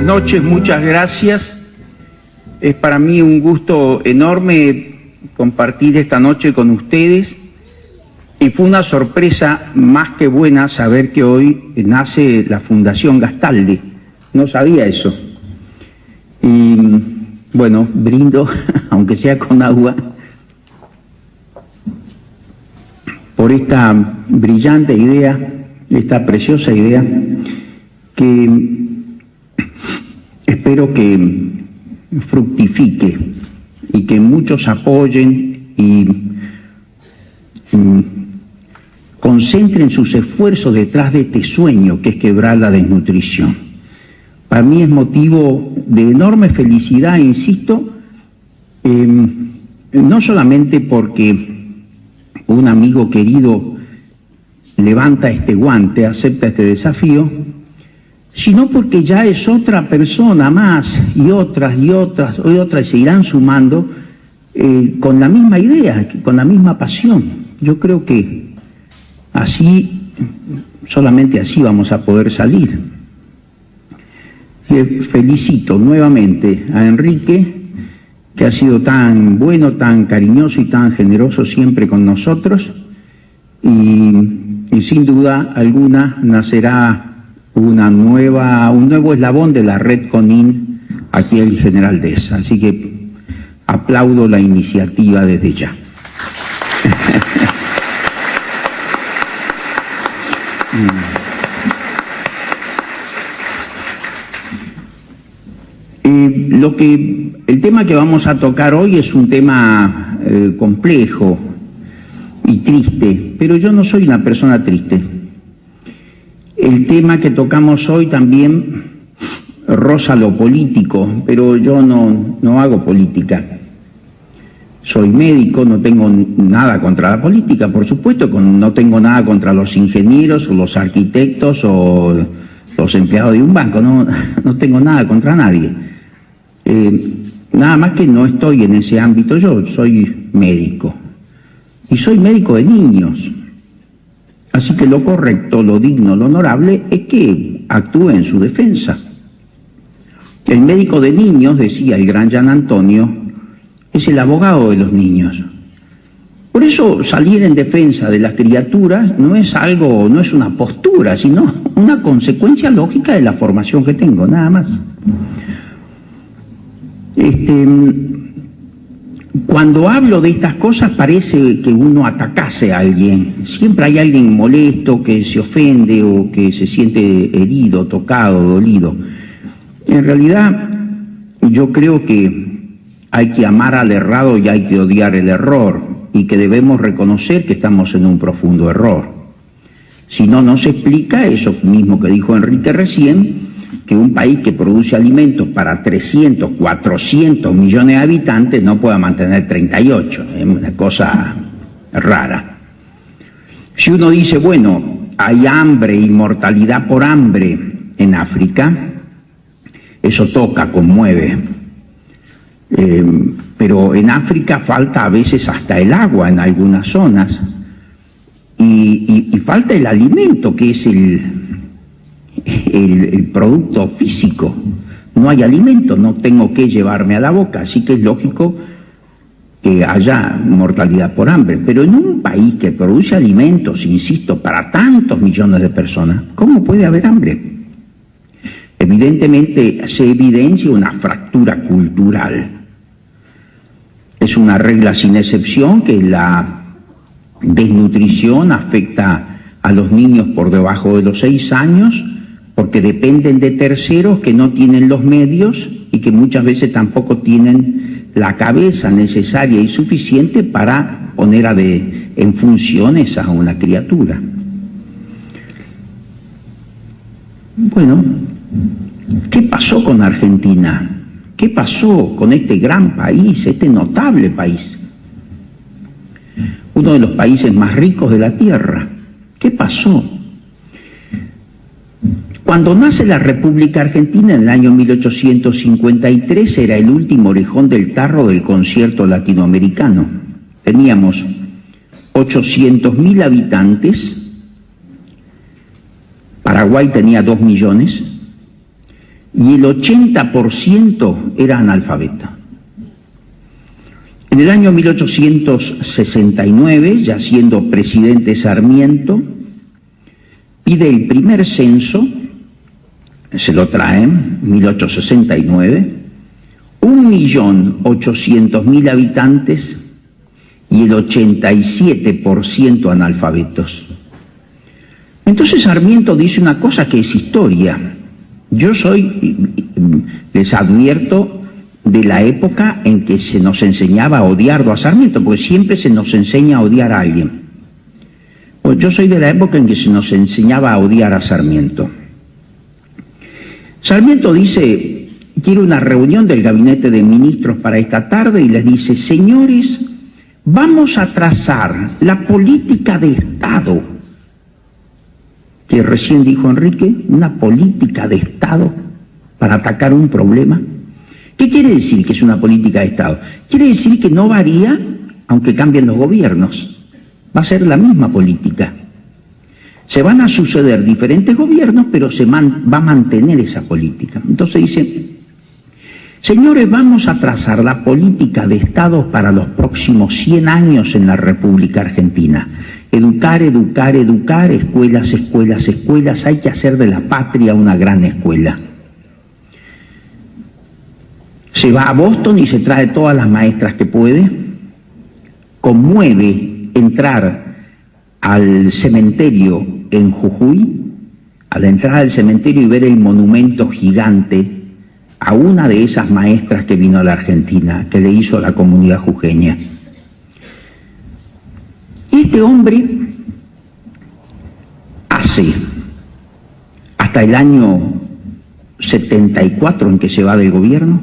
noches, muchas gracias. Es para mí un gusto enorme compartir esta noche con ustedes y fue una sorpresa más que buena saber que hoy nace la Fundación Gastaldi. No sabía eso. Y bueno, brindo, aunque sea con agua, por esta brillante idea, esta preciosa idea, que espero que fructifique y que muchos apoyen y concentren sus esfuerzos detrás de este sueño que es quebrar la desnutrición. Para mí es motivo de enorme felicidad, insisto, no solamente porque un amigo querido levanta este guante, acepta este desafío, sino porque ya es otra persona más y otras se irán sumando con la misma idea, con la misma pasión. Yo creo que así, solamente así vamos a poder salir. Felicito nuevamente a Enrique, que ha sido tan bueno, tan cariñoso y tan generoso siempre con nosotros, y sin duda alguna nacerá un nuevo eslabón de la red CONIN aquí en General Deza. Así que aplaudo la iniciativa desde ya. El tema que vamos a tocar hoy es un tema complejo y triste, pero yo no soy una persona triste. El tema que tocamos hoy también roza lo político, pero yo no hago política. Soy médico, no tengo nada contra la política, por supuesto, no tengo nada contra los ingenieros o los arquitectos o los empleados de un banco, no tengo nada contra nadie. Nada más que no estoy en ese ámbito, yo soy médico. Y soy médico de niños. Así que lo correcto, lo digno, lo honorable es que actúe en su defensa. El médico de niños, decía el gran Gian Antonio, es el abogado de los niños. Por eso salir en defensa de las criaturas no es una postura, sino una consecuencia lógica de la formación que tengo, nada más. Cuando hablo de estas cosas parece que uno atacase a alguien. Siempre hay alguien molesto que se ofende o que se siente herido, tocado, dolido. En realidad, yo creo que hay que amar al errado y hay que odiar el error, y que debemos reconocer que estamos en un profundo error. Si no, no se explica eso mismo que dijo Enrique recién, que un país que produce alimentos para 300, 400 millones de habitantes no pueda mantener 38. Es una cosa rara. Si uno dice, bueno, hay hambre y mortalidad por hambre en África, eso toca, conmueve. Pero en África falta a veces hasta el agua en algunas zonas y falta el alimento, que es el producto físico. No hay alimento, no tengo que llevarme a la boca, así que es lógico que haya mortalidad por hambre. Pero en un país que produce alimentos, insisto, para tantos millones de personas, ¿cómo puede haber hambre? Evidentemente se evidencia una fractura cultural. Es una regla sin excepción que la desnutrición afecta a los niños por debajo de los 6 años, porque dependen de terceros que no tienen los medios y que muchas veces tampoco tienen la cabeza necesaria y suficiente para poner en funciones a una criatura. Bueno, ¿qué pasó con Argentina? ¿Qué pasó con este gran país, este notable país? Uno de los países más ricos de la tierra. ¿Qué pasó? Cuando nace la República Argentina en el año 1853 era el último orejón del tarro del concierto latinoamericano. Teníamos 800.000 habitantes, Paraguay tenía 2 millones, y el 80% era analfabeta. En el año 1869, ya siendo presidente Sarmiento, pide el primer censo, se lo traen, 1869, 1.800.000 habitantes y el 87% analfabetos. Entonces Sarmiento dice una cosa que es historia. Yo les advierto, de la época en que se nos enseñaba a odiarlo a Sarmiento, porque siempre se nos enseña a odiar a alguien. Pues yo soy de la época en que se nos enseñaba a odiar a Sarmiento. Sarmiento dice, quiere una reunión del gabinete de ministros para esta tarde y les dice, señores, vamos a trazar la política de Estado, que recién dijo Enrique, una política de Estado para atacar un problema. ¿Qué quiere decir que es una política de Estado? Quiere decir que no varía aunque cambien los gobiernos. Va a ser la misma política. Se van a suceder diferentes gobiernos, pero va a mantener esa política. Entonces dice, señores, vamos a trazar la política de Estado para los próximos 100 años en la República Argentina. Educar, educar, educar, escuelas, escuelas, escuelas. Hay que hacer de la patria una gran escuela. Se va a Boston y se trae todas las maestras que puede. Conmueve entrar al cementerio en Jujuy, al entrar al cementerio y ver el monumento gigante a una de esas maestras que vino a la Argentina, que le hizo a la comunidad jujeña. Y este hombre hace, hasta el año 74 en que se va del gobierno,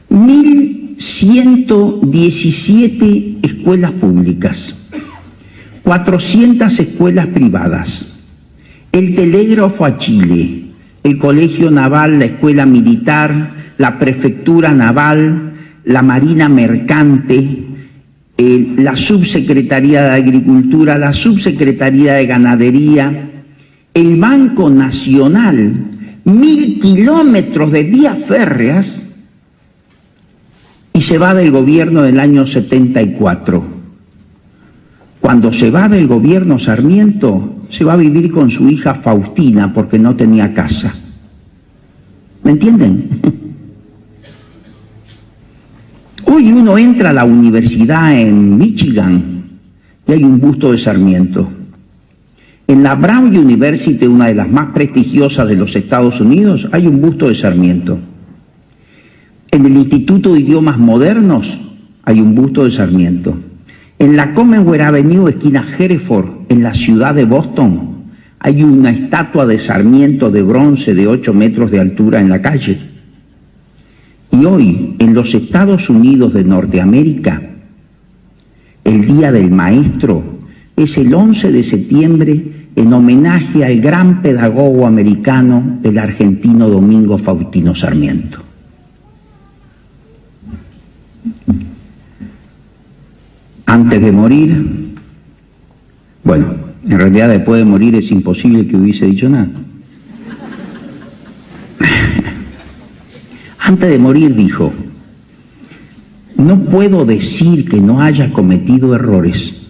1.117 escuelas públicas, 400 escuelas privadas, el telégrafo a Chile, el colegio naval, la escuela militar, la prefectura naval, la marina mercante, la subsecretaría de Agricultura, la subsecretaría de Ganadería, el Banco Nacional, 1.000 kilómetros de vías férreas, y se va del gobierno del año 74. Cuando se va del gobierno Sarmiento, se va a vivir con su hija Faustina porque no tenía casa. ¿Me entienden? Hoy uno entra a la universidad en Michigan y hay un busto de Sarmiento. En la Brown University, una de las más prestigiosas de los Estados Unidos, hay un busto de Sarmiento. En el Instituto de Idiomas Modernos hay un busto de Sarmiento. En la Commonwealth Avenue, esquina Hereford, en la ciudad de Boston, hay una estatua de Sarmiento de bronce de 8 metros de altura en la calle. Y hoy, en los Estados Unidos de Norteamérica, el Día del Maestro es el 11 de septiembre en homenaje al gran pedagogo americano, el argentino Domingo Faustino Sarmiento. Antes de morir, bueno, en realidad después de morir es imposible que hubiese dicho nada. Antes de morir dijo, no puedo decir que no haya cometido errores.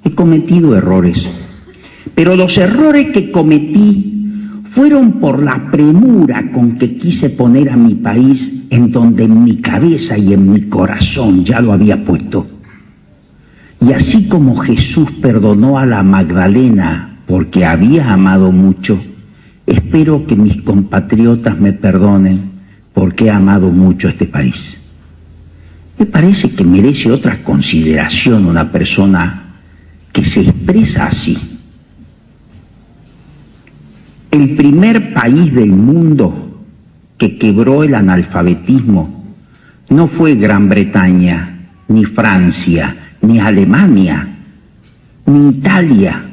He cometido errores, pero los errores que cometí fueron por la premura con que quise poner a mi país en donde en mi cabeza y en mi corazón ya lo había puesto. Y así como Jesús perdonó a la Magdalena porque había amado mucho, espero que mis compatriotas me perdonen porque he amado mucho a este país. Me parece que merece otra consideración una persona que se expresa así. El primer país del mundo que quebró el analfabetismo no fue Gran Bretaña, ni Francia, ni Alemania, ni Italia,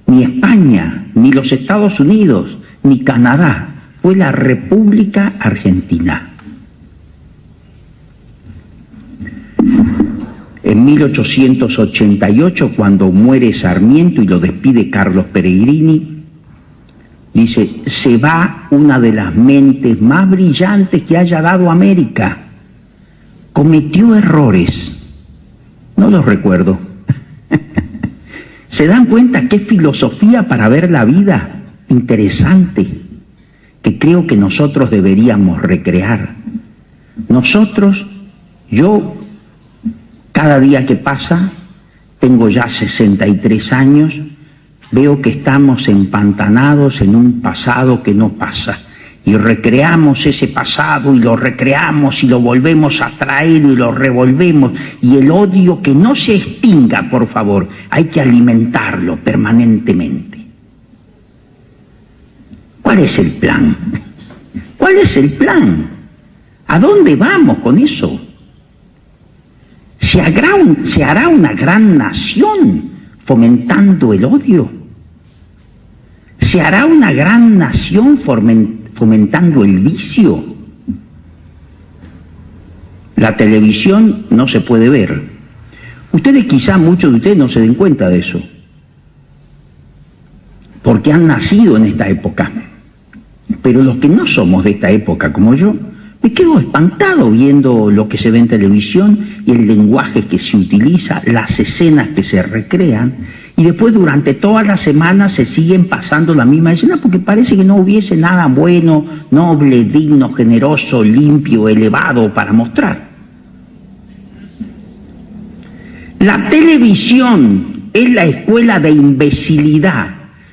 ni España, ni los Estados Unidos, ni Canadá. Fue la República Argentina. En 1888, cuando muere Sarmiento y lo despide Carlos Peregrini, Dice, se va una de las mentes más brillantes que haya dado América. Cometió errores. No los recuerdo. ¿Se dan cuenta qué filosofía para ver la vida? Interesante, que creo que nosotros deberíamos recrear. Nosotros, yo, cada día que pasa, tengo ya 63 años, veo que estamos empantanados en un pasado que no pasa. Y recreamos ese pasado y lo recreamos y lo volvemos a traer y lo revolvemos. Y el odio que no se extinga, por favor, hay que alimentarlo permanentemente. ¿Cuál es el plan? ¿Cuál es el plan? ¿A dónde vamos con eso? ¿Se hará una gran nación fomentando el odio? ¿Se hará una gran nación fomentando el vicio? La televisión no se puede ver. Ustedes, quizá muchos de ustedes no se den cuenta de eso, porque han nacido en esta época. Pero los que no somos de esta época, como yo, me quedo espantado viendo lo que se ve en televisión y el lenguaje que se utiliza, las escenas que se recrean, y después durante toda la semana se siguen pasando la misma escena porque parece que no hubiese nada bueno, noble, digno, generoso, limpio, elevado para mostrar. La televisión es la escuela de imbecilidad,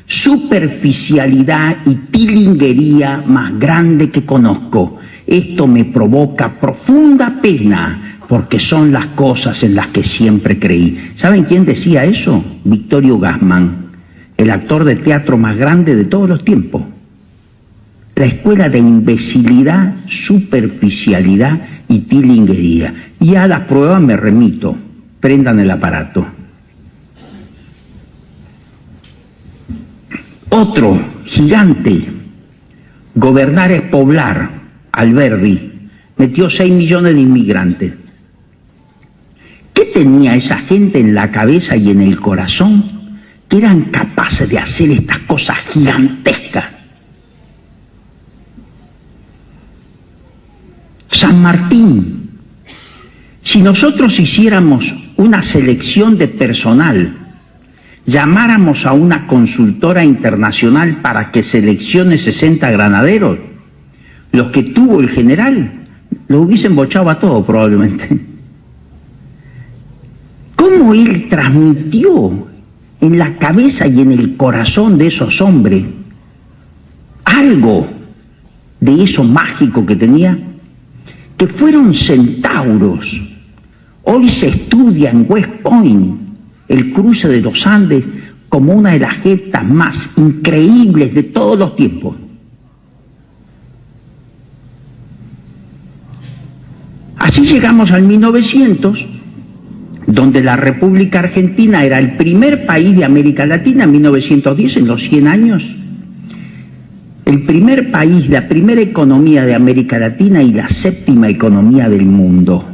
superficialidad y tilinguería más grande que conozco. Esto me provoca profunda pena porque son las cosas en las que siempre creí. ¿Saben quién decía eso? Victorio Gassman, el actor de teatro más grande de todos los tiempos. La escuela de imbecilidad, superficialidad y tilinguería. Y a las pruebas me remito. Prendan el aparato. Otro gigante, gobernar es poblar, Alberdi, metió 6 millones de inmigrantes. ¿Qué tenía esa gente en la cabeza y en el corazón que eran capaces de hacer estas cosas gigantescas? San Martín, si nosotros hiciéramos una selección de personal, llamáramos a una consultora internacional para que seleccione 60 granaderos, los que tuvo el general, lo hubiesen bochado a todo probablemente. ¿Cómo él transmitió en la cabeza y en el corazón de esos hombres algo de eso mágico que tenía? Que fueron centauros. Hoy se estudia en West Point el cruce de los Andes como una de las gestas más increíbles de todos los tiempos. Así llegamos al 1900, donde la República Argentina era el primer país de América Latina, en 1910, en los 100 años, el primer país, la primera economía de América Latina y la séptima economía del mundo.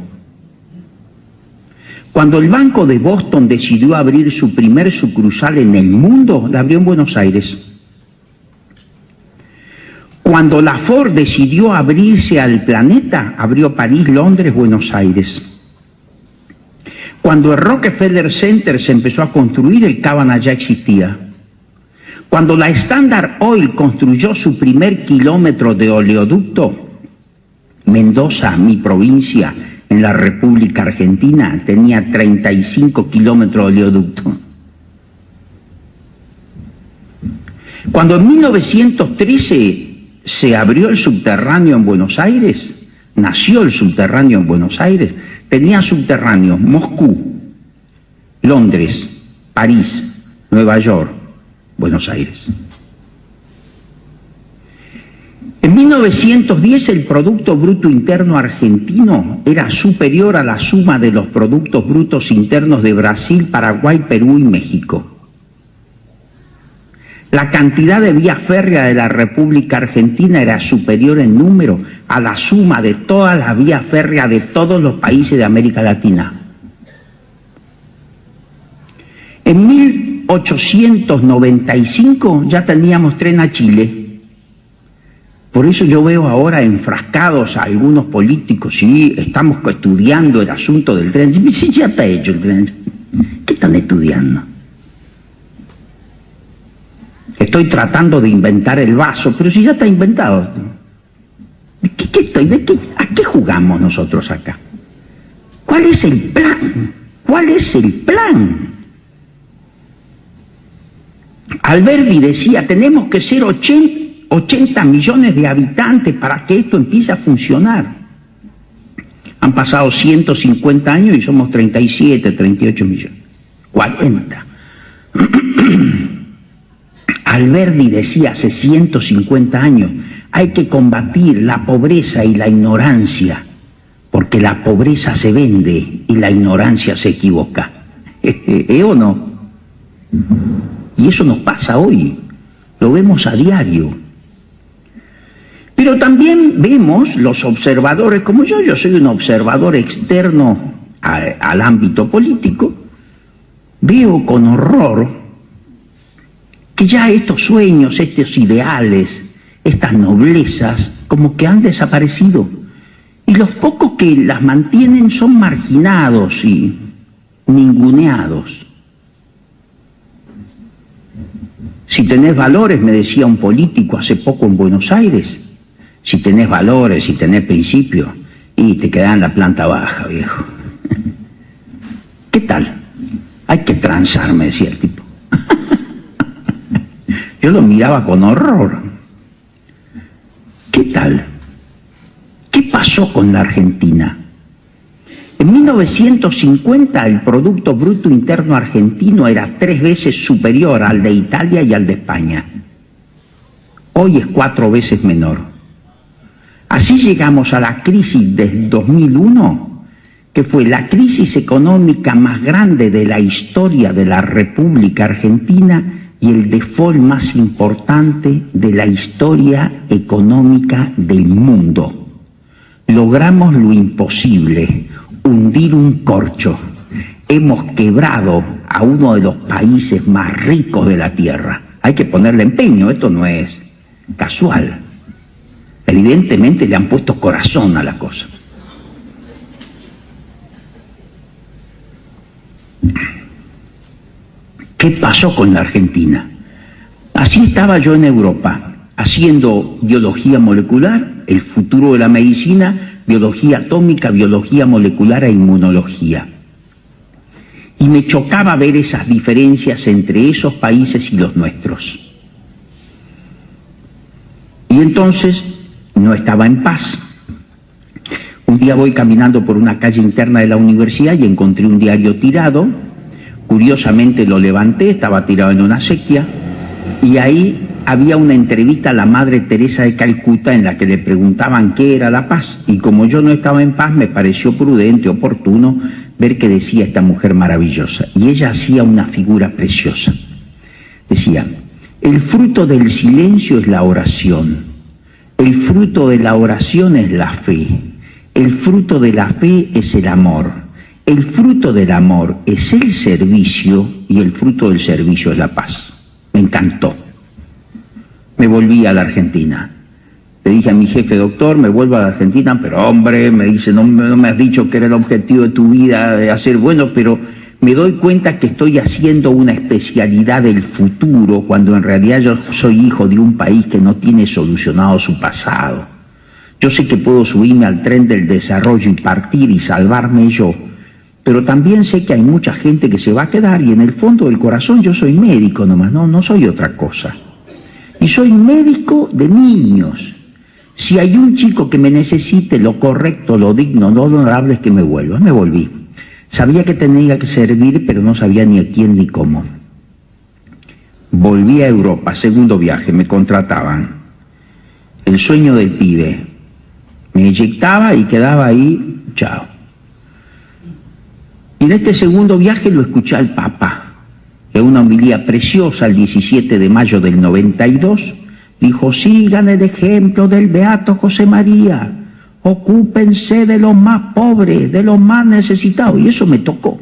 Cuando el Banco de Boston decidió abrir su primer sucursal en el mundo, la abrió en Buenos Aires. Cuando la Ford decidió abrirse al planeta, abrió París, Londres, Buenos Aires. Cuando el Rockefeller Center se empezó a construir, el Cabaña ya existía. Cuando la Standard Oil construyó su primer kilómetro de oleoducto, Mendoza, mi provincia, en la República Argentina, tenía 35 kilómetros de oleoducto. Cuando en 1913 se abrió el subterráneo en Buenos Aires, nació el subterráneo en Buenos Aires, tenía subterráneos Moscú, Londres, París, Nueva York, Buenos Aires. En 1910 el Producto Bruto Interno argentino era superior a la suma de los productos brutos internos de Brasil, Paraguay, Perú y México. La cantidad de vías férreas de la República Argentina era superior en número a la suma de todas las vías férreas de todos los países de América Latina. En 1895 ya teníamos tren a Chile. Por eso yo veo ahora enfrascados a algunos políticos, sí, estamos estudiando el asunto del tren. Sí, ya está hecho el tren. ¿Qué están estudiando? Estoy tratando de inventar el vaso, pero si ya está inventado. ¿A qué jugamos nosotros acá? ¿Cuál es el plan? ¿Cuál es el plan? Alberdi decía, tenemos que ser 80 millones de habitantes para que esto empiece a funcionar. Han pasado 150 años y somos 37, 38 millones. 40. Alberdi decía hace 150 años, hay que combatir la pobreza y la ignorancia, porque la pobreza se vende y la ignorancia se equivoca. ¿Eh o no? Y eso nos pasa hoy, lo vemos a diario. Pero también vemos los observadores, como yo soy un observador externo al ámbito político, veo con horror que ya estos sueños, estos ideales, estas noblezas, como que han desaparecido. Y los pocos que las mantienen son marginados y ninguneados. Si tenés valores, me decía un político hace poco en Buenos Aires, si tenés valores, si tenés principios, y te quedás en la planta baja, viejo. ¿Qué tal? Hay que transar, me decía el tipo. Yo lo miraba con horror. ¿Qué tal? ¿Qué pasó con la Argentina? En 1950 el Producto Bruto Interno argentino era 3 veces superior al de Italia y al de España. Hoy es 4 veces menor. Así llegamos a la crisis del 2001, que fue la crisis económica más grande de la historia de la República Argentina y el default más importante de la historia económica del mundo. Logramos lo imposible, hundir un corcho. Hemos quebrado a uno de los países más ricos de la Tierra. Hay que ponerle empeño, esto no es casual. Evidentemente le han puesto corazón a la cosa. ¿Qué pasó con la Argentina? Así estaba yo en Europa, haciendo biología molecular, el futuro de la medicina, biología atómica, biología molecular e inmunología. Y me chocaba ver esas diferencias entre esos países y los nuestros. Y entonces no estaba en paz. Un día voy caminando por una calle interna de la universidad y encontré un diario tirado. Curiosamente lo levanté, estaba tirado en una acequia, y ahí había una entrevista a la Madre Teresa de Calcuta en la que le preguntaban qué era la paz, y como yo no estaba en paz me pareció prudente, oportuno, ver qué decía esta mujer maravillosa. Y ella hacía una figura preciosa. Decía, el fruto del silencio es la oración, el fruto de la oración es la fe, el fruto de la fe es el amor. El fruto del amor es el servicio y el fruto del servicio es la paz. Me encantó. Me volví a la Argentina. Le dije a mi jefe, doctor, me vuelvo a la Argentina, pero hombre, me dice, no me has dicho que era el objetivo de tu vida, de hacer, bueno, pero me doy cuenta que estoy haciendo una especialidad del futuro, cuando en realidad yo soy hijo de un país que no tiene solucionado su pasado. Yo sé que puedo subirme al tren del desarrollo y partir y salvarme yo, pero también sé que hay mucha gente que se va a quedar, y en el fondo del corazón yo soy médico nomás, no soy otra cosa. Y soy médico de niños. Si hay un chico que me necesite, lo correcto, lo digno, lo honorable es que me vuelva. Me volví. Sabía que tenía que servir, pero no sabía ni a quién ni cómo. Volví a Europa, segundo viaje, me contrataban. El sueño del pibe. Me inyectaba y quedaba ahí, chao. Y en este segundo viaje lo escuché al Papa, en una homilía preciosa el 17 de mayo del 92, dijo, sigan el ejemplo del Beato José María, ocúpense de los más pobres, de los más necesitados, y eso me tocó.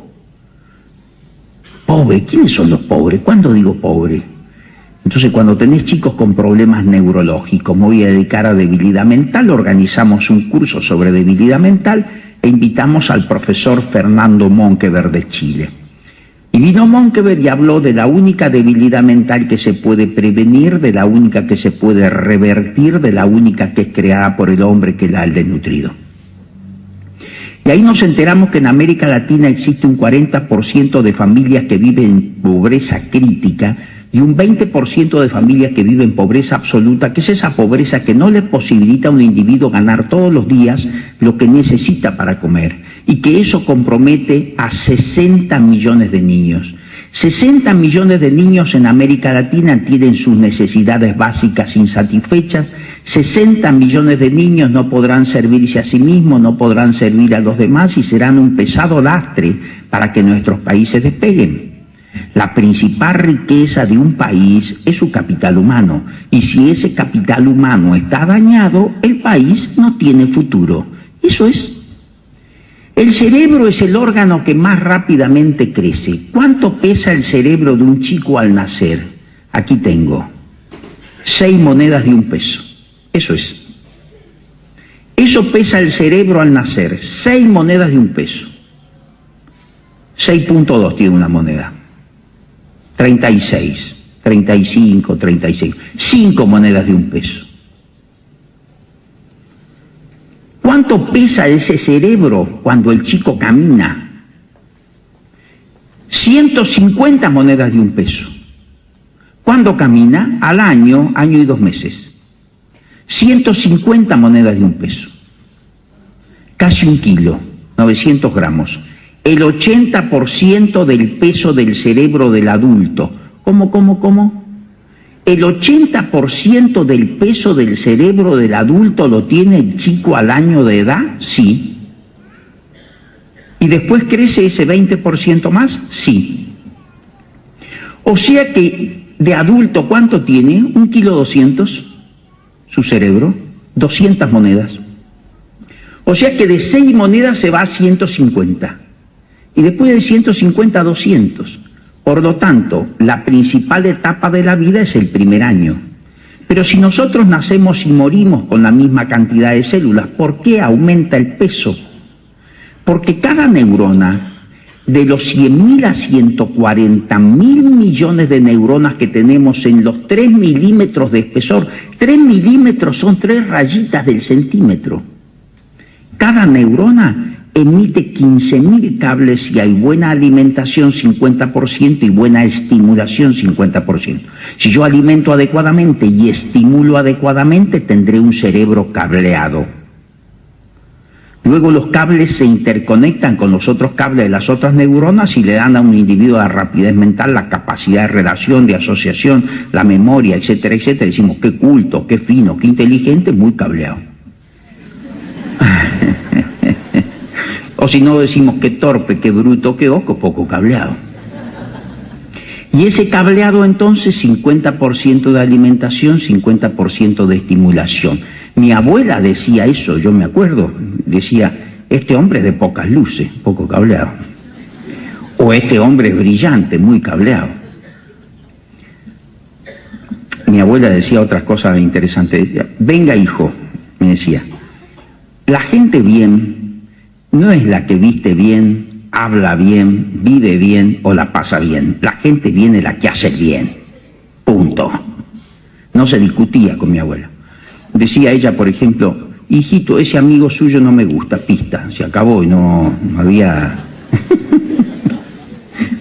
Pobre, ¿quiénes son los pobres? ¿Cuándo digo pobre? Entonces, cuando tenés chicos con problemas neurológicos, me voy a dedicar a debilidad mental, organizamos un curso sobre debilidad mental e invitamos al profesor Fernando Monkever de Chile. Y vino Monkever y habló de la única debilidad mental que se puede prevenir, de la única que se puede revertir, de la única que es creada por el hombre, que es la del desnutrido. Y ahí nos enteramos que en América Latina existe un 40% de familias que viven en pobreza crítica y un 20% de familias que viven en pobreza absoluta, que es esa pobreza que no le posibilita a un individuo ganar todos los días lo que necesita para comer, y que eso compromete a 60 millones de niños. 60 millones de niños en América Latina tienen sus necesidades básicas insatisfechas. 60 millones de niños no podrán servirse a sí mismos, no podrán servir a los demás y serán un pesado lastre para que nuestros países despeguen. La principal riqueza de un país es su capital humano, y si ese capital humano está dañado, el país no tiene futuro. Eso es. El cerebro es el órgano que más rápidamente crece. ¿Cuánto pesa el cerebro de un chico al nacer? Aquí tengo 6 monedas de 1 peso. Eso es. Eso pesa el cerebro al nacer, 6 monedas de 1 peso. 6.2 tiene una moneda. 36, 35, 36. 5 monedas de 1 peso. ¿Cuánto pesa ese cerebro cuando el chico camina? 150 monedas de 1 peso. ¿Cuándo camina? Al año, año y 2 meses. 150 monedas de 1 peso. Casi 1 kilo, 900 gramos. El 80% del peso del cerebro del adulto. ¿Cómo? El 80% del peso del cerebro del adulto lo tiene el chico al año de edad, sí. ¿Y después crece ese 20% más? Sí. O sea que de adulto, ¿cuánto tiene? 1,2 kilos su cerebro, 200 monedas. O sea que de 6 monedas se va a 150. Y después de 150 a 200. Por lo tanto, la principal etapa de la vida es el primer año. Pero si nosotros nacemos y morimos con la misma cantidad de células, ¿por qué aumenta el peso? Porque cada neurona, de los 100.000 a 140.000 millones de neuronas que tenemos en los 3 milímetros de espesor, 3 milímetros son 3 rayitas del centímetro. Cada neurona emite 15.000 cables si hay buena alimentación, 50%, y buena estimulación, 50%. Si yo alimento adecuadamente y estimulo adecuadamente, tendré un cerebro cableado. Luego los cables se interconectan con los otros cables de las otras neuronas y le dan a un individuo la rapidez mental, la capacidad de relación, de asociación, la memoria, etcétera, etcétera. Decimos, qué culto, qué fino, qué inteligente, muy cableado. O si no, decimos qué torpe, qué bruto, qué oco, poco cableado. Y ese cableado entonces, 50% de alimentación, 50% de estimulación. Mi abuela decía eso, yo me acuerdo, decía, este hombre es de pocas luces, poco cableado. O este hombre es brillante, muy cableado. Mi abuela decía otras cosas interesantes. Venga, hijo, me decía, la gente bien no es la que viste bien, habla bien, vive bien o la pasa bien. La gente bien es la que hace bien. Punto. No se discutía con mi abuela. Decía ella, por ejemplo, hijito, ese amigo suyo no me gusta, pista, se acabó y no había,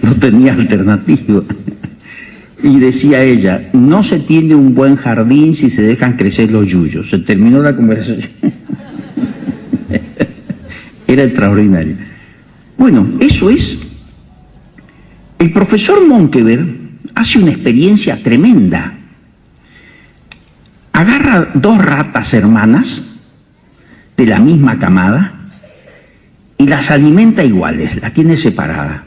no tenía alternativa. Y decía ella, no se tiene un buen jardín si se dejan crecer los yuyos. Se terminó la conversación. Era extraordinario. Bueno, eso es. El profesor Monkever hace una experiencia tremenda. Agarra 2 ratas hermanas de la misma camada y las alimenta iguales, las tiene separadas.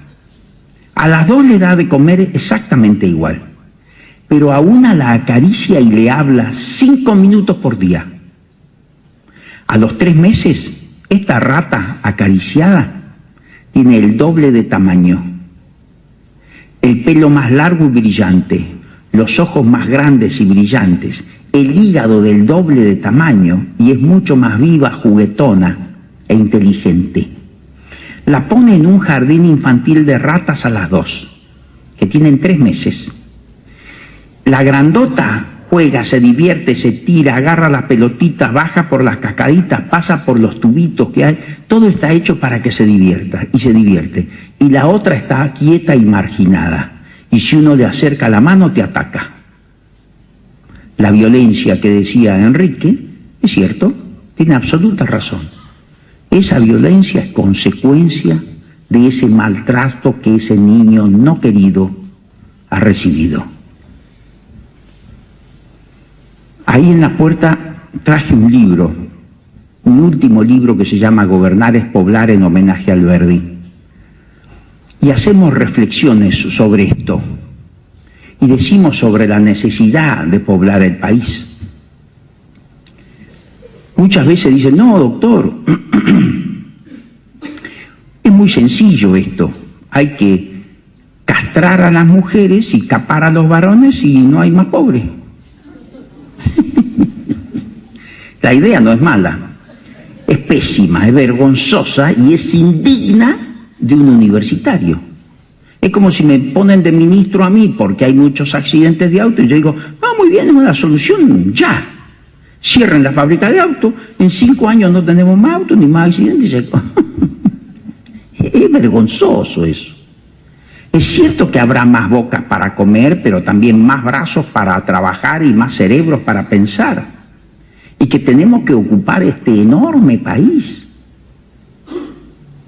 A las 2 le da de comer exactamente igual, pero a una la acaricia y le habla 5 minutos por día. A los 3 meses, esta rata acariciada tiene el doble de tamaño, el pelo más largo y brillante, los ojos más grandes y brillantes, el hígado del doble de tamaño y es mucho más viva, juguetona e inteligente. La pone en un jardín infantil de ratas a las 2, que tienen 3 meses. La grandota juega, se divierte, se tira, agarra la pelotita, baja por las cascaditas, pasa por los tubitos que hay. Todo está hecho para que se divierta y se divierte. Y la otra está quieta y marginada. Y si uno le acerca la mano, te ataca. La violencia que decía Enrique, es cierto, tiene absoluta razón. Esa violencia es consecuencia de ese maltrato que ese niño no querido ha recibido. Ahí en la puerta traje un libro, un último libro que se llama Gobernar es Poblar, en homenaje a Alberdi. Y hacemos reflexiones sobre esto. Y decimos sobre la necesidad de poblar el país. Muchas veces dicen, no, doctor, es muy sencillo esto. Hay que castrar a las mujeres y capar a los varones y no hay más pobres. La idea no es mala, es pésima, es vergonzosa y es indigna de un universitario. Es como si me ponen de ministro a mí porque hay muchos accidentes de auto y yo digo, muy bien, es una solución ya. Cierren la fábrica de autos, en 5 años no tenemos más autos ni más accidentes. Es vergonzoso eso. Es cierto que habrá más bocas para comer, pero también más brazos para trabajar y más cerebros para pensar. Y que tenemos que ocupar este enorme país,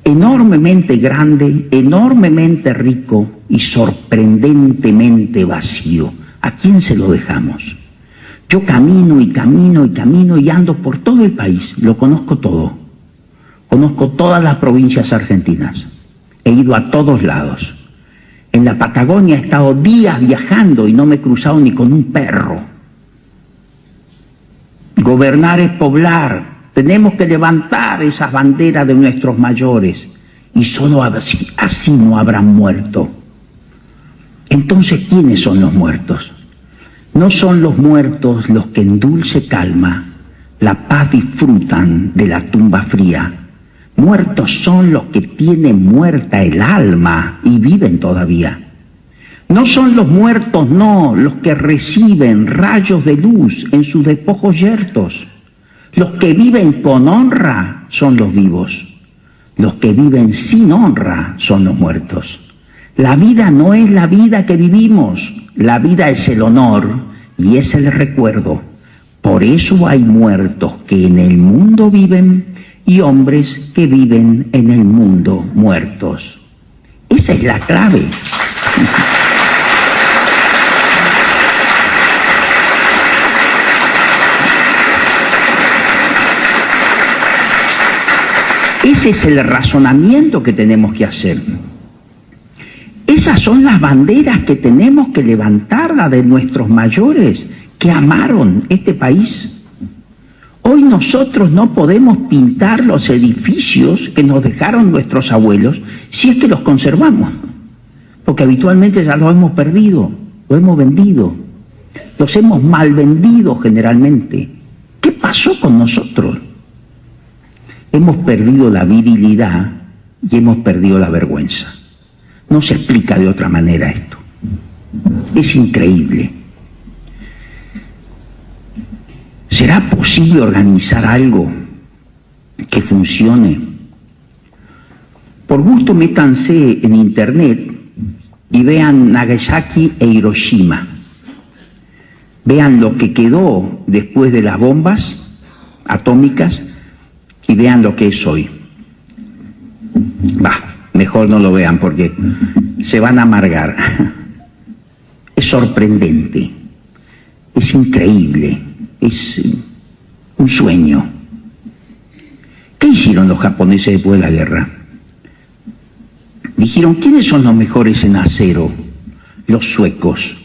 enormemente grande, enormemente rico y sorprendentemente vacío. ¿A quién se lo dejamos? Yo camino y camino y camino y ando por todo el país, lo conozco todo. Conozco todas las provincias argentinas, he ido a todos lados. En la Patagonia he estado días viajando y no me he cruzado ni con un perro. Gobernar es poblar. Tenemos que levantar esas banderas de nuestros mayores y solo así no habrán muerto. Entonces, ¿quiénes son los muertos? No son los muertos los que en dulce calma la paz disfrutan de la tumba fría. Muertos son los que tienen muerta el alma y viven todavía. No son los muertos, no, los que reciben rayos de luz en sus despojos yertos. Los que viven con honra son los vivos. Los que viven sin honra son los muertos. La vida no es la vida que vivimos, la vida es el honor y es el recuerdo. Por eso hay muertos que en el mundo viven y hombres que viven en el mundo muertos. Esa es la clave. Ese es el razonamiento que tenemos que hacer. Esas son las banderas que tenemos que levantar, la de nuestros mayores que amaron este país. Hoy nosotros no podemos pintar los edificios que nos dejaron nuestros abuelos si es que los conservamos, porque habitualmente ya los hemos perdido, los hemos vendido, los hemos mal vendido generalmente. ¿Qué pasó con nosotros? Hemos perdido la virilidad y hemos perdido la vergüenza. No se explica de otra manera esto. Es increíble. ¿Será posible organizar algo que funcione? Por gusto métanse en internet y vean Nagasaki e Hiroshima. Vean lo que quedó después de las bombas atómicas y vean lo que es hoy. Mejor no lo vean porque se van a amargar. Es sorprendente, es increíble, es un sueño. ¿Qué hicieron los japoneses después de la guerra? Dijeron, ¿quiénes son los mejores en acero? Los suecos.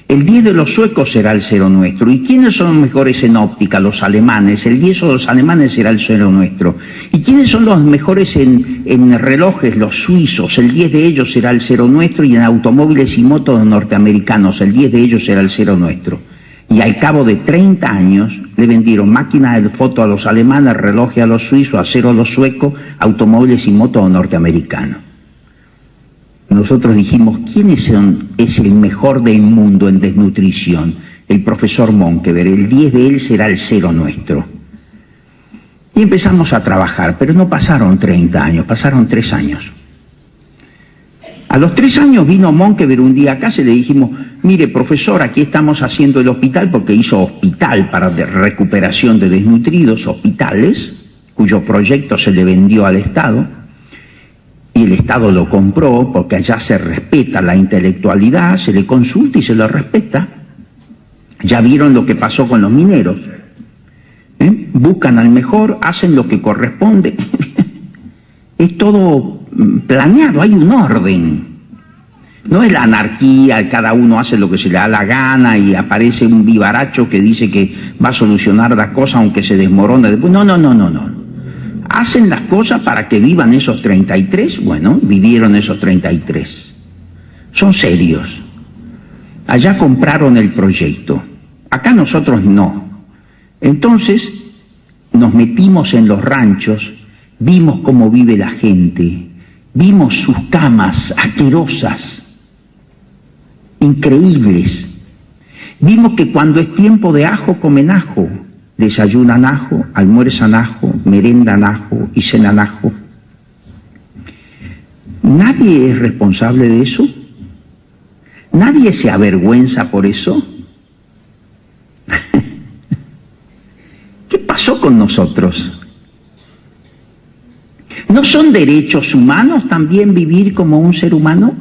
El 10 de los suecos será el cero nuestro. ¿Y quiénes son los mejores en óptica? Los alemanes. El 10 de los alemanes será el cero nuestro. ¿Y quiénes son los mejores en relojes? Los suizos. El 10 de ellos será el cero nuestro. Y en automóviles y motos norteamericanos, el 10 de ellos será el cero nuestro. Y al cabo de 30 años le vendieron máquinas de foto a los alemanes, relojes a los suizos, acero a los suecos, automóviles y motos norteamericanos. Nosotros dijimos, ¿quién es el mejor del mundo en desnutrición? El profesor Monkeberg. El 10 de él será el cero nuestro. Y empezamos a trabajar, pero no pasaron 30 años, pasaron 3 años. A los 3 años vino Monkeberg un día a casa y le dijimos, mire profesor, aquí estamos haciendo el hospital, porque hizo hospital para recuperación de desnutridos, hospitales, cuyo proyecto se le vendió al Estado. Y el Estado lo compró porque allá se respeta la intelectualidad, se le consulta y se lo respeta. Ya vieron lo que pasó con los mineros. Buscan al mejor, hacen lo que corresponde. Es todo planeado, hay un orden. No es la anarquía, cada uno hace lo que se le da la gana y aparece un vivaracho que dice que va a solucionar las cosas aunque se desmorona después. No. Hacen las cosas para que vivan esos 33, bueno, vivieron esos 33. Son serios. Allá compraron el proyecto, acá nosotros no. Entonces nos metimos en los ranchos, vimos cómo vive la gente, vimos sus camas asquerosas, increíbles. Vimos que cuando es tiempo de ajo comen ajo. Desayunan ajo, almuerzan ajo, merendan ajo y cenan ajo. ¿Nadie es responsable de eso? ¿Nadie se avergüenza por eso? ¿Qué pasó con nosotros? ¿No son derechos humanos también vivir como un ser humano?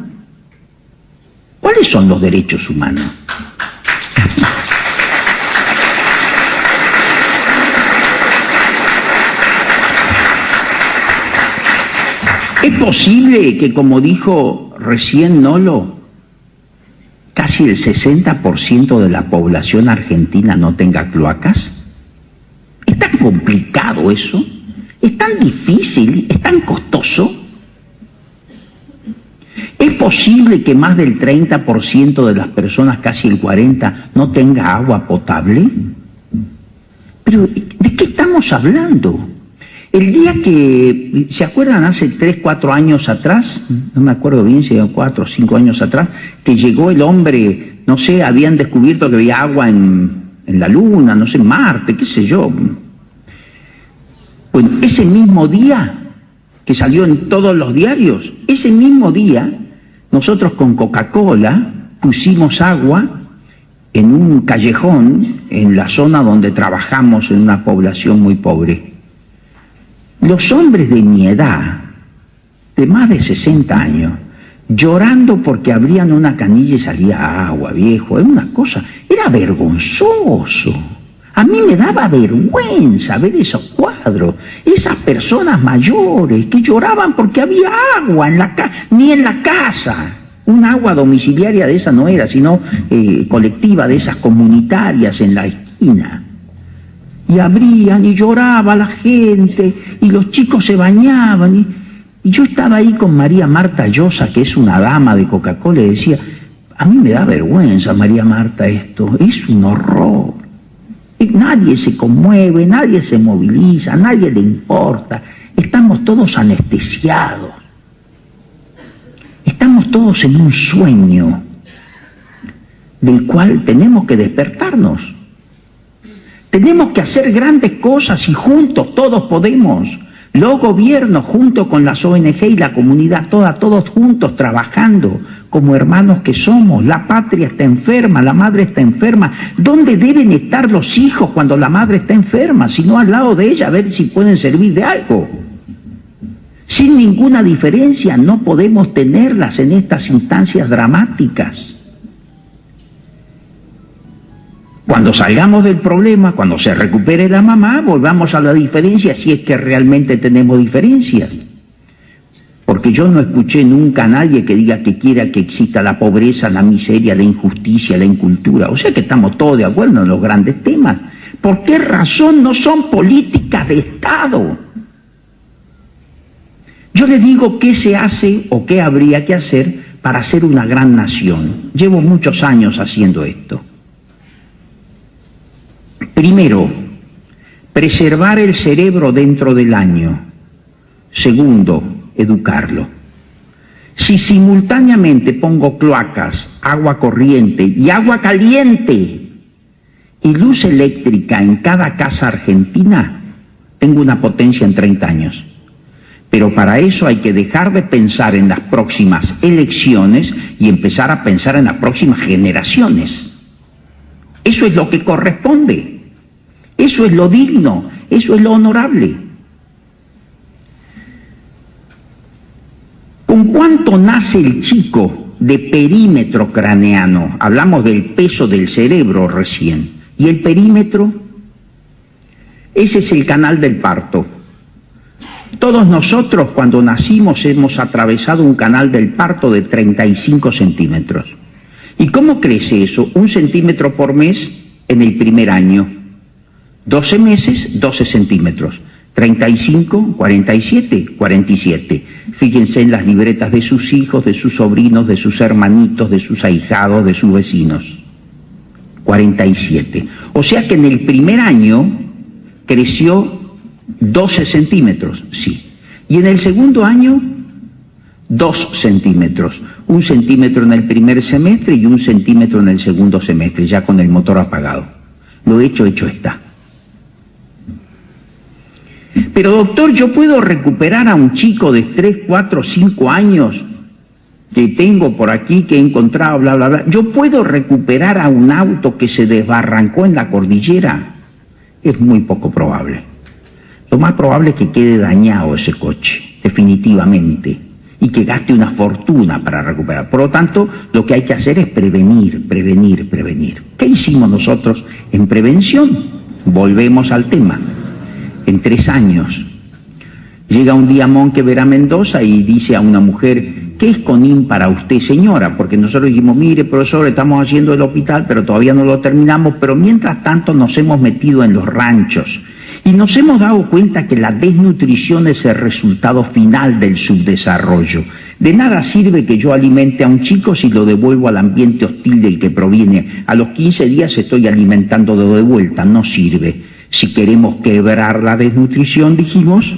¿Cuáles son los derechos humanos? ¿Es posible que, como dijo recién Nolo, casi el 60% de la población argentina no tenga cloacas? ¿Es tan complicado eso? ¿Es tan difícil? ¿Es tan costoso? ¿Es posible que más del 30% de las personas, casi el 40%, no tenga agua potable? Pero, ¿de qué estamos hablando? El día que, ¿se acuerdan hace 3, 4 años atrás? No me acuerdo bien si eran 4 o 5 años atrás, que llegó el hombre, no sé, habían descubierto que había agua en la Luna, no sé, en Marte, qué sé yo. Bueno, ese mismo día que salió en todos los diarios, ese mismo día, nosotros con Coca-Cola pusimos agua en un callejón en la zona donde trabajamos en una población muy pobre. Los hombres de mi edad, de más de 60 años, llorando porque abrían una canilla y salía agua, viejo, era una cosa, era vergonzoso. A mí me daba vergüenza ver esos cuadros, esas personas mayores que lloraban porque había agua ni en la casa. Un agua domiciliaria de esa no era, sino colectiva, de esas comunitarias en la esquina. Y abrían y lloraba la gente, y los chicos se bañaban. Y yo estaba ahí con María Marta Llosa, que es una dama de Coca-Cola, y decía, a mí me da vergüenza, María Marta, esto, es un horror. Y nadie se conmueve, nadie se moviliza, a nadie le importa. Estamos todos anestesiados. Estamos todos en un sueño del cual tenemos que despertarnos. Tenemos que hacer grandes cosas y juntos todos podemos. Los gobiernos junto con las ONG y la comunidad toda, todos juntos trabajando como hermanos que somos. La patria está enferma, la madre está enferma. ¿Dónde deben estar los hijos cuando la madre está enferma? Si no al lado de ella, a ver si pueden servir de algo. Sin ninguna diferencia, no podemos tenerlas en estas instancias dramáticas. Cuando salgamos del problema, cuando se recupere la mamá, volvamos a la diferencia si es que realmente tenemos diferencias. Porque yo no escuché nunca a nadie que diga que quiera que exista la pobreza, la miseria, la injusticia, la incultura. O sea que estamos todos de acuerdo en los grandes temas. ¿Por qué razón no son políticas de Estado? Yo le digo qué se hace o qué habría que hacer para ser una gran nación. Llevo muchos años haciendo esto. Primero, preservar el cerebro dentro del año. Segundo, educarlo. Si simultáneamente pongo cloacas, agua corriente y agua caliente y luz eléctrica en cada casa argentina, tengo una potencia en 30 años. Pero para eso hay que dejar de pensar en las próximas elecciones y empezar a pensar en las próximas generaciones. Eso es lo que corresponde. Eso es lo digno. Eso es lo honorable. ¿Con cuánto nace el chico de perímetro craneano? Hablamos del peso del cerebro recién. ¿Y el perímetro? Ese es el canal del parto. Todos nosotros cuando nacimos hemos atravesado un canal del parto de 35 centímetros. ¿Y cómo crece eso? 1 centímetro por mes en el primer año. 12 meses, 12 centímetros. 35, 47, 47. Fíjense en las libretas de sus hijos, de sus sobrinos, de sus hermanitos, de sus ahijados, de sus vecinos. 47. O sea que en el primer año creció 12 centímetros, sí. Y en el segundo año, 2 centímetros. 1 centímetro en el primer semestre y 1 centímetro en el segundo semestre, ya con el motor apagado. Lo hecho está. Pero doctor, ¿yo puedo recuperar a un chico de 3, 4, 5 años que tengo por aquí, que he encontrado, bla, bla, bla? ¿Yo puedo recuperar a un auto que se desbarrancó en la cordillera? Es muy poco probable. Lo más probable es que quede dañado ese coche, definitivamente, y que gaste una fortuna para recuperar. Por lo tanto, lo que hay que hacer es prevenir, prevenir, prevenir. ¿Qué hicimos nosotros en prevención? Volvemos al tema. En 3 años, llega un día Monke Vera Mendoza y dice a una mujer, ¿qué es CONIN para usted, señora? Porque nosotros dijimos, mire, profesor, estamos haciendo el hospital, pero todavía no lo terminamos, pero mientras tanto nos hemos metido en los ranchos y nos hemos dado cuenta que la desnutrición es el resultado final del subdesarrollo. De nada sirve que yo alimente a un chico si lo devuelvo al ambiente hostil del que proviene. A los 15 días estoy alimentando de vuelta, no sirve. Si queremos quebrar la desnutrición, dijimos,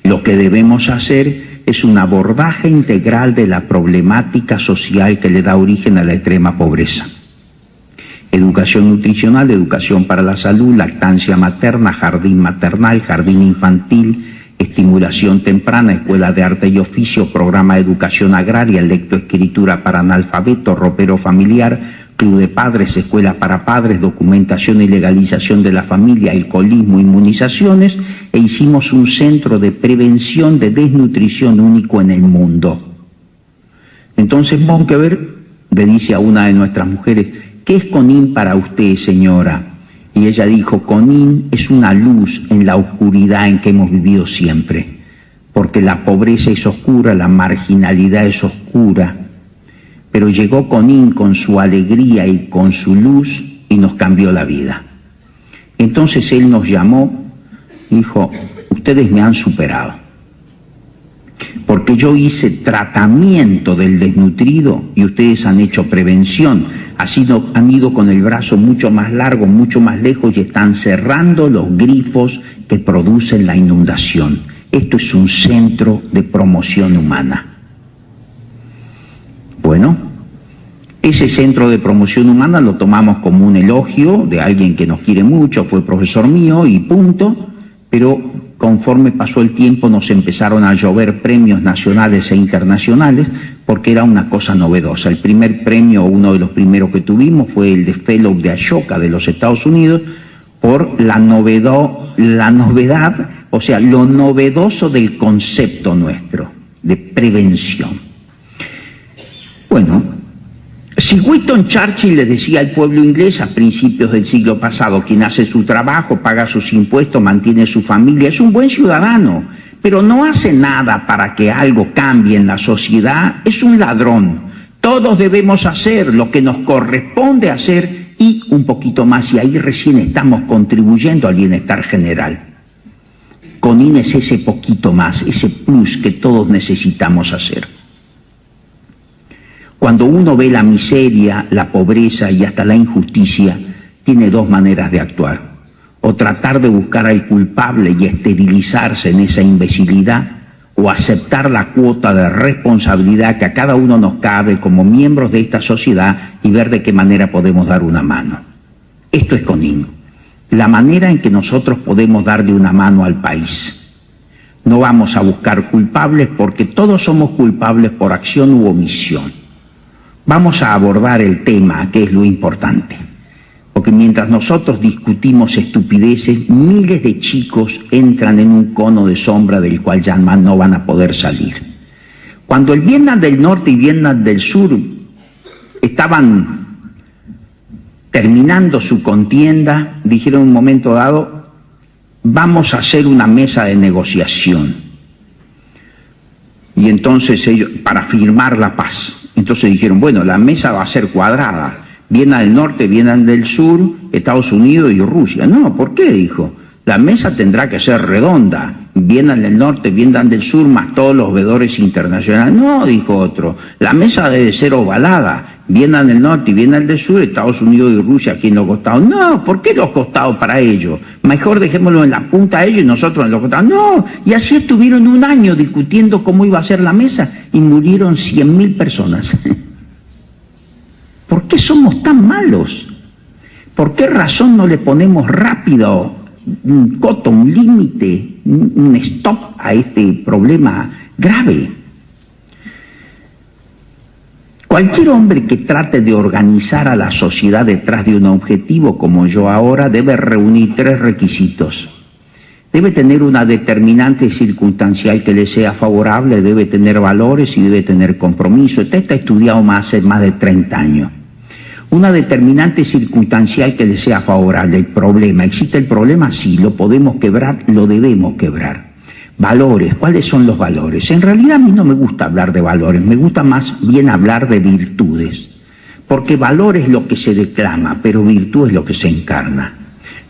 lo que debemos hacer es un abordaje integral de la problemática social que le da origen a la extrema pobreza. Educación nutricional, educación para la salud, lactancia materna, jardín maternal, jardín infantil, estimulación temprana, escuela de arte y oficio, programa de educación agraria, lectoescritura para analfabetos, ropero familiar, club de padres, escuela para padres, documentación y legalización de la familia, alcoholismo, inmunizaciones, e hicimos un centro de prevención de desnutrición único en el mundo. Entonces Monkeberg le dice a una de nuestras mujeres, ¿qué es CONIN para usted, señora? Y ella dijo, CONIN es una luz en la oscuridad en que hemos vivido siempre, porque la pobreza es oscura, la marginalidad es oscura, pero llegó CONIN con su alegría y con su luz y nos cambió la vida. Entonces él nos llamó y dijo, ustedes me han superado, porque yo hice tratamiento del desnutrido y ustedes han hecho prevención. Así han ido con el brazo mucho más largo, mucho más lejos y están cerrando los grifos que producen la inundación. Esto es un centro de promoción humana. Bueno, ese centro de promoción humana lo tomamos como un elogio de alguien que nos quiere mucho, fue profesor mío y punto, pero conforme pasó el tiempo nos empezaron a llover premios nacionales e internacionales porque era una cosa novedosa. El primer premio, uno de los primeros que tuvimos, fue el de Fellow de Ashoka de los Estados Unidos por la novedad, o sea, lo novedoso del concepto nuestro de prevención. Bueno, si Winston Churchill le decía al pueblo inglés a principios del siglo pasado, quien hace su trabajo, paga sus impuestos, mantiene su familia, es un buen ciudadano, pero no hace nada para que algo cambie en la sociedad, es un ladrón. Todos debemos hacer lo que nos corresponde hacer y un poquito más, y ahí recién estamos contribuyendo al bienestar general. Conin es ese poquito más, ese plus que todos necesitamos hacer. Cuando uno ve la miseria, la pobreza y hasta la injusticia, tiene dos maneras de actuar. O tratar de buscar al culpable y esterilizarse en esa imbecilidad, o aceptar la cuota de responsabilidad que a cada uno nos cabe como miembros de esta sociedad y ver de qué manera podemos dar una mano. Esto es Conin, la manera en que nosotros podemos darle una mano al país. No vamos a buscar culpables porque todos somos culpables por acción u omisión. Vamos a abordar el tema, que es lo importante. Porque mientras nosotros discutimos estupideces, miles de chicos entran en un cono de sombra del cual ya no van a poder salir. Cuando el Vietnam del Norte y Vietnam del Sur estaban terminando su contienda, dijeron en un momento dado, vamos a hacer una mesa de negociación. Y entonces ellos, para firmar la paz, entonces dijeron, bueno, la mesa va a ser cuadrada. Vietnam del Norte, Vietnam del Sur, Estados Unidos y Rusia. No, ¿por qué? Dijo. La mesa tendrá que ser redonda. Vietnam del Norte, Vietnam del Sur, más todos los veedores internacionales. No, dijo otro. La mesa debe ser ovalada. Vietnam del Norte y Vietnam del Sur, Estados Unidos y Rusia aquí en los costados. No, ¿por qué los costados para ellos? Mejor dejémoslo en la punta a ellos y nosotros en los costados. No, y así estuvieron un año discutiendo cómo iba a ser la mesa y murieron 100.000 personas. ¿Por qué somos tan malos? ¿Por qué razón no le ponemos rápido un coto, un límite, un stop a este problema grave? Cualquier hombre que trate de organizar a la sociedad detrás de un objetivo como yo ahora debe reunir 3 requisitos. Debe tener una determinante circunstancial que le sea favorable, debe tener valores y debe tener compromiso. Esto está estudiado hace más de 30 años. Una determinante circunstancial que le sea favorable. El problema, ¿existe el problema? Sí, lo podemos quebrar, lo debemos quebrar. Valores, ¿cuáles son los valores? En realidad a mí no me gusta hablar de valores, me gusta más bien hablar de virtudes. Porque valor es lo que se declama, pero virtud es lo que se encarna.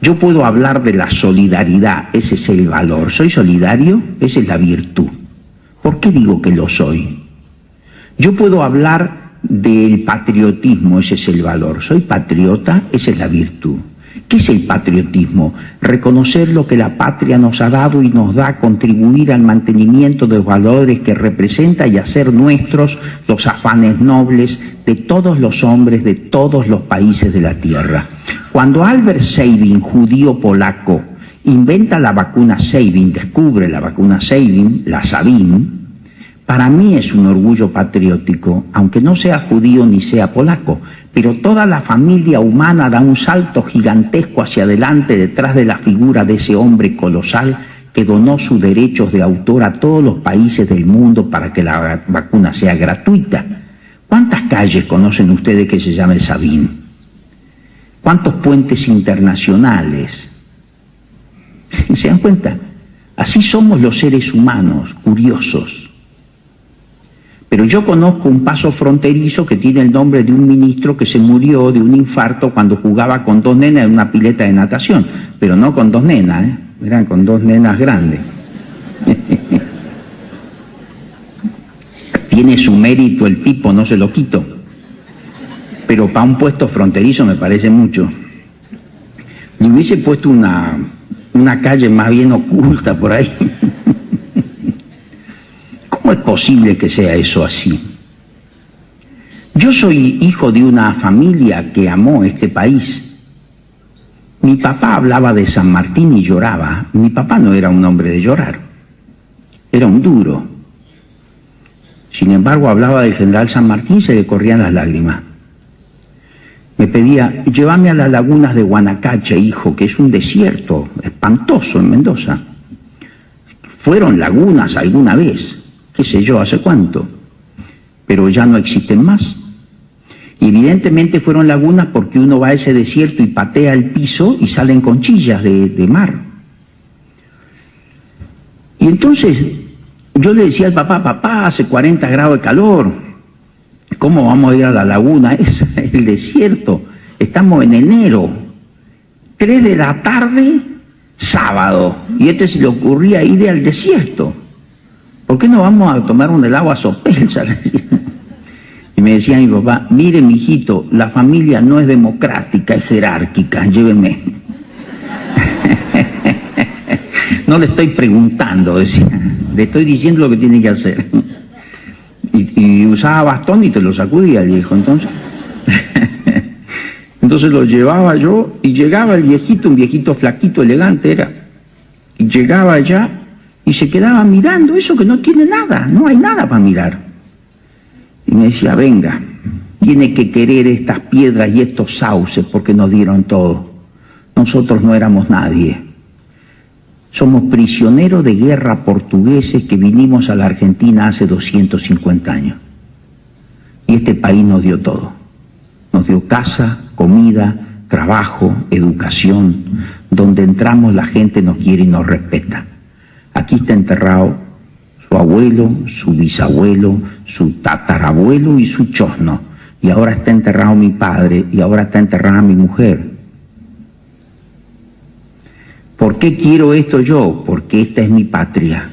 Yo puedo hablar de la solidaridad, ese es el valor. ¿Soy solidario? Esa es la virtud. ¿Por qué digo que lo soy? Yo puedo hablar del patriotismo, ese es el valor. ¿Soy patriota? Esa es la virtud. ¿Qué es el patriotismo? Reconocer lo que la patria nos ha dado y nos da, contribuir al mantenimiento de los valores que representa y hacer nuestros los afanes nobles de todos los hombres de todos los países de la tierra. Cuando Albert Sabin, judío polaco, inventa la vacuna Sabin, descubre la vacuna Sabin, la Sabin, para mí es un orgullo patriótico, aunque no sea judío ni sea polaco, pero toda la familia humana da un salto gigantesco hacia adelante detrás de la figura de ese hombre colosal que donó sus derechos de autor a todos los países del mundo para que la vacuna sea gratuita. ¿Cuántas calles conocen ustedes que se llame Sabin? ¿Cuántos puentes internacionales? ¿Se dan cuenta? Así somos los seres humanos, curiosos. Pero yo conozco un paso fronterizo que tiene el nombre de un ministro que se murió de un infarto cuando jugaba con 2 nenas en una pileta de natación, pero no con 2 nenas, eran con 2 nenas grandes. Tiene su mérito el tipo, no se lo quito, pero para un puesto fronterizo me parece mucho. Le hubiese puesto una calle más bien oculta por ahí. ¿Cómo es posible que sea eso así? Yo soy hijo de una familia que amó este país. Mi papá hablaba de San Martín y lloraba. Mi papá no era un hombre de llorar, era un duro. Sin embargo, hablaba del general San Martín y se le corrían las lágrimas. Me pedía, llévame a las lagunas de Guanacache, hijo, que es un desierto espantoso en Mendoza. Fueron lagunas alguna vez, qué sé yo, hace cuánto, pero ya no existen más. Y evidentemente fueron lagunas porque uno va a ese desierto y patea el piso y salen conchillas de mar. Y entonces yo le decía al papá, papá, hace 40 grados de calor, ¿cómo vamos a ir a la laguna? Es el desierto, estamos en enero, 3 de la tarde, sábado, y se le ocurría ir al desierto. ¿Por qué no vamos a tomar un helado a Sopelsa? Y me decía mi papá, mire mijito, la familia no es democrática, es jerárquica, lléveme. No le estoy preguntando, decía, le estoy diciendo lo que tiene que hacer. Y usaba bastón y te lo sacudía el viejo, entonces. Entonces lo llevaba yo y llegaba el viejito, un viejito flaquito, elegante era. Y llegaba allá y se quedaba mirando eso que no tiene nada, no hay nada para mirar. Y me decía, venga, tiene que querer estas piedras y estos sauces porque nos dieron todo. Nosotros no éramos nadie. Somos prisioneros de guerra portugueses que vinimos a la Argentina hace 250 años. Y este país nos dio todo. Nos dio casa, comida, trabajo, educación. Donde entramos la gente nos quiere y nos respeta. Aquí está enterrado su abuelo, su bisabuelo, su tatarabuelo y su chosno. Y ahora está enterrado mi padre y ahora está enterrada mi mujer. ¿Por qué quiero esto yo? Porque esta es mi patria.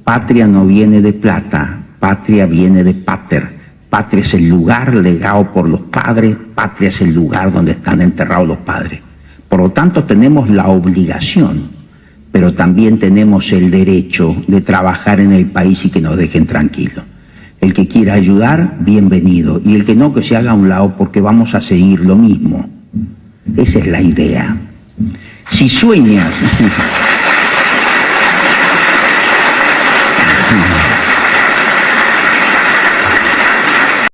Patria no viene de plata, patria viene de pater. Patria es el lugar legado por los padres, patria es el lugar donde están enterrados los padres. Por lo tanto tenemos la obligación, pero también tenemos el derecho de trabajar en el país y que nos dejen tranquilos. El que quiera ayudar, bienvenido, y el que no, que se haga a un lado porque vamos a seguir lo mismo. Esa es la idea. Si sueñas